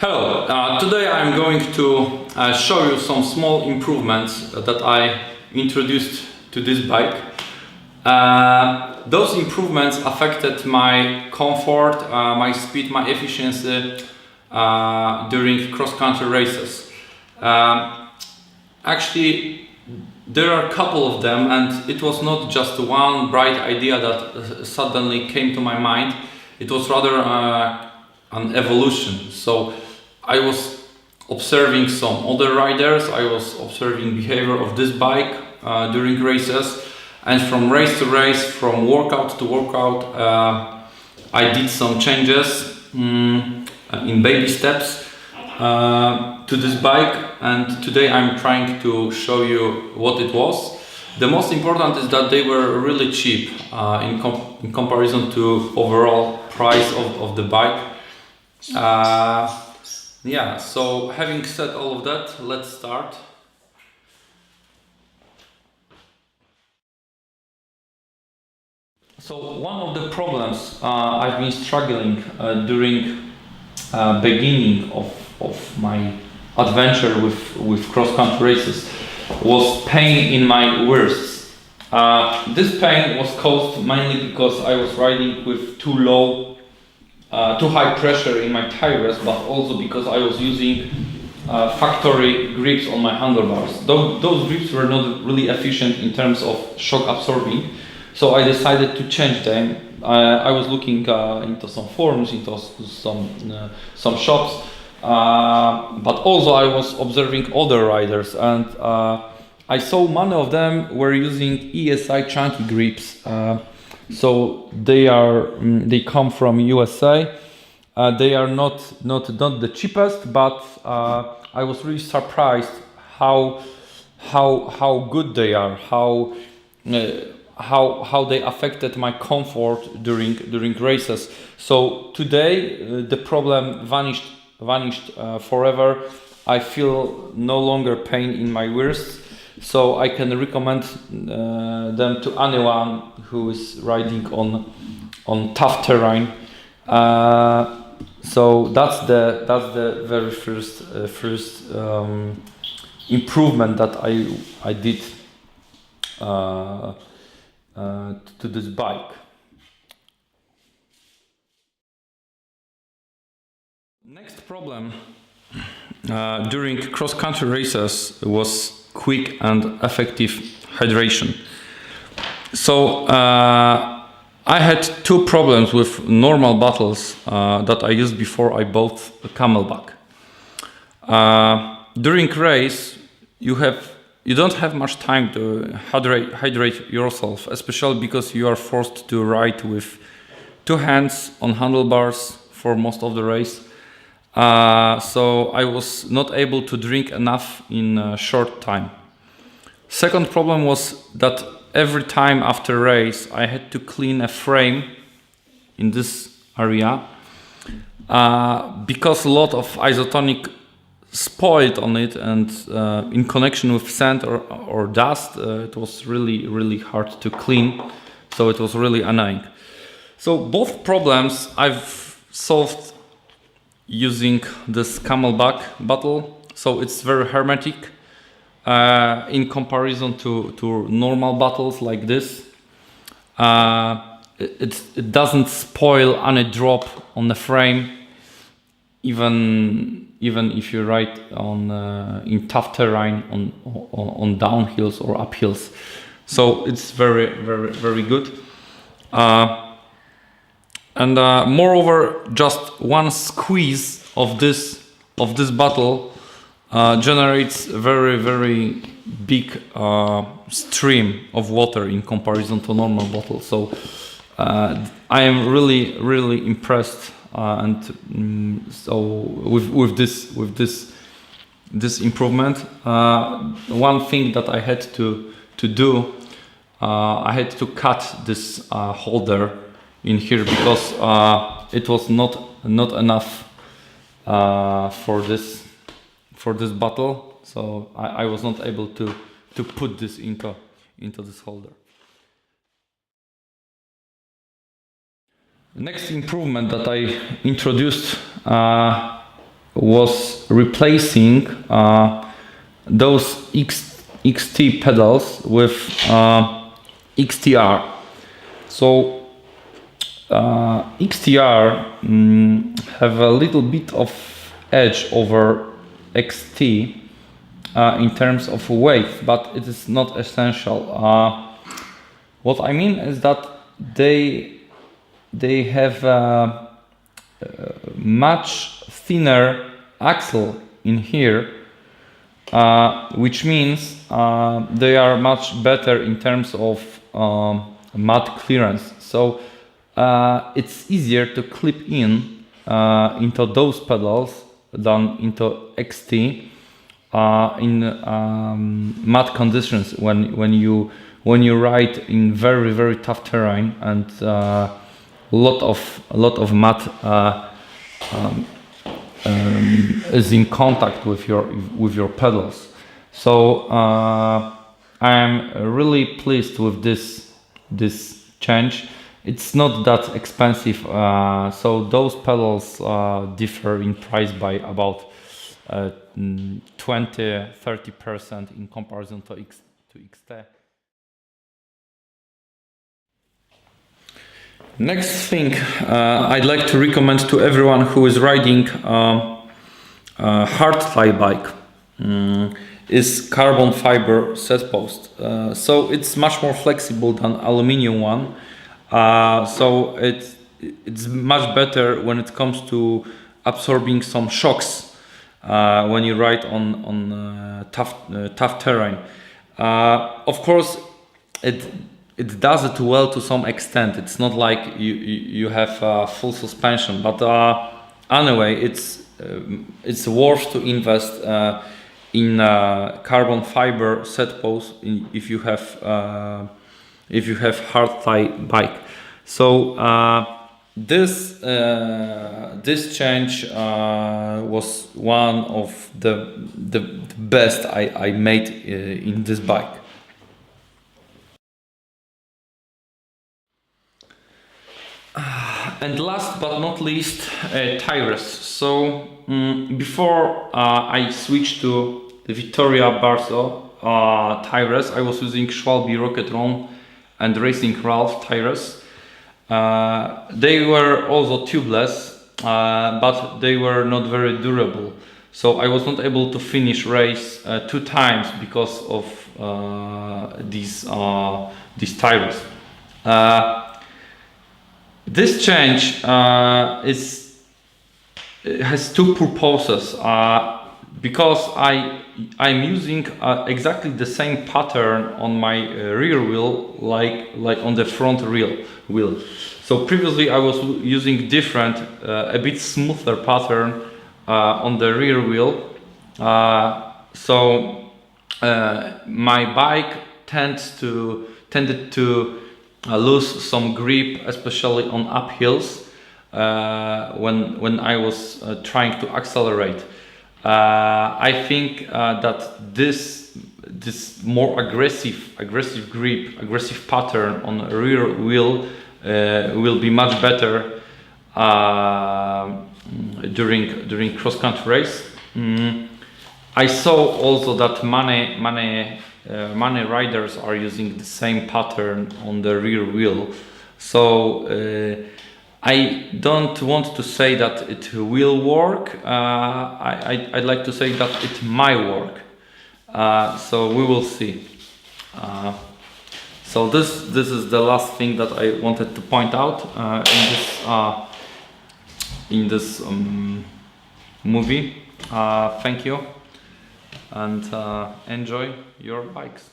Hello, today I'm going to show you some small improvements that I introduced to this bike. Those improvements affected my comfort, my speed, my efficiency during cross-country races. Actually, there are a couple of them, and it was not just one bright idea that suddenly came to my mind. It was rather an evolution. So I was observing some other riders, I was observing behavior of this bike during races, and from race to race, from workout to workout, I did some changes in baby steps to this bike, and today I'm trying to show you what it was. The most important is that they were really cheap in comparison to overall price of the bike. Yeah, so having said all of that, let's start. So one of the problems I've been struggling during beginning of my adventure with cross-country races was pain in my wirsts. This pain was caused mainly because I was riding with too high pressure in my Tyres, but also because I was using factory grips on my handlebars. Those grips were not really efficient in terms of shock absorbing, so I decided to change them. I was looking into some forums, into some shops, but also I was observing other riders, and I saw many of them were using ESI chunky grips. So they come from USA. They are not the cheapest, but I was really surprised how good they are, how they affected my comfort during races. So today the problem vanished forever. I feel no longer pain in my wirsts. So I can recommend them to anyone who is riding on tough terrain. So that's the very first improvement that I did to this bike. Next problem during cross-country races was quick and effective hydration. So I had two problems with normal bottles that I used before I bought a Camelback. During race, you don't have much time to hydrate yourself, especially because you are forced to ride with two hands on handlebars for most of the race. So I was not able to drink enough in a short time. Second problem was that every time after race I had to clean a frame in this area because a lot of isotonic spoiled on it, and in connection with sand or dust, it was really hard to clean, so it was really annoying. So both problems I've solved using this Camelback bottle. So it's very hermetic in comparison to normal bottles like this. It doesn't spoil any drop on the frame, even if you ride in tough terrain on downhills or uphills. So it's very good. And moreover, just one squeeze of this bottle generates very big stream of water in comparison to normal bottle. So I am really impressed, and so with this improvement. One thing that I had to do, I had to cut this holder in here because it was not enough for this bottle, so I was not able to put this into this holder. The next improvement that I introduced was replacing those XT pedals with XTR. So XTR have a little bit of edge over XT in terms of weight, but it is not essential. What I mean is that they have a much thinner axle in here, which means they are much better in terms of mud clearance. So it's easier to clip in into those pedals than into XT in mud conditions when you ride in very tough terrain and lot of mud is in contact with your pedals. So I am really pleased with this change. It's not that expensive, so those pedals differ in price by about 20-30% in comparison to XT. Next thing I'd like to recommend to everyone who is riding a hardtail bike is carbon fiber seatpost. So it's much more flexible than aluminium one. So it's much better when it comes to absorbing some shocks when you ride on tough terrain. Of course, it does it well to some extent. It's not like you have full suspension, but anyway, it's worth to invest in carbon fiber seatpost if you have hardtail bike. So this change was one of the best I made in this bike. And last but not least, Tyres. So before I switched to the Vittoria Barso Tyres, I was using Schwalbe Rocketron and Racing Ralph Tyres. They were also tubeless, but they were not very durable. So I was not able to finish race 2 times because of these tires. This change has 2 purposes. Because I'm using exactly the same pattern on my rear wheel like on the front wheel. So previously I was using different, a bit smoother pattern on the rear wheel. So my bike tended to lose some grip, especially on uphills when I was trying to accelerate. I think that this more aggressive grip, aggressive pattern on the rear wheel will be much better during cross-country race. I saw also that many riders are using the same pattern on the rear wheel. So I don't want to say that it will work. I'd like to say that it might work. So we will see. So this is the last thing that I wanted to point out in this movie. Thank you, and enjoy your bikes.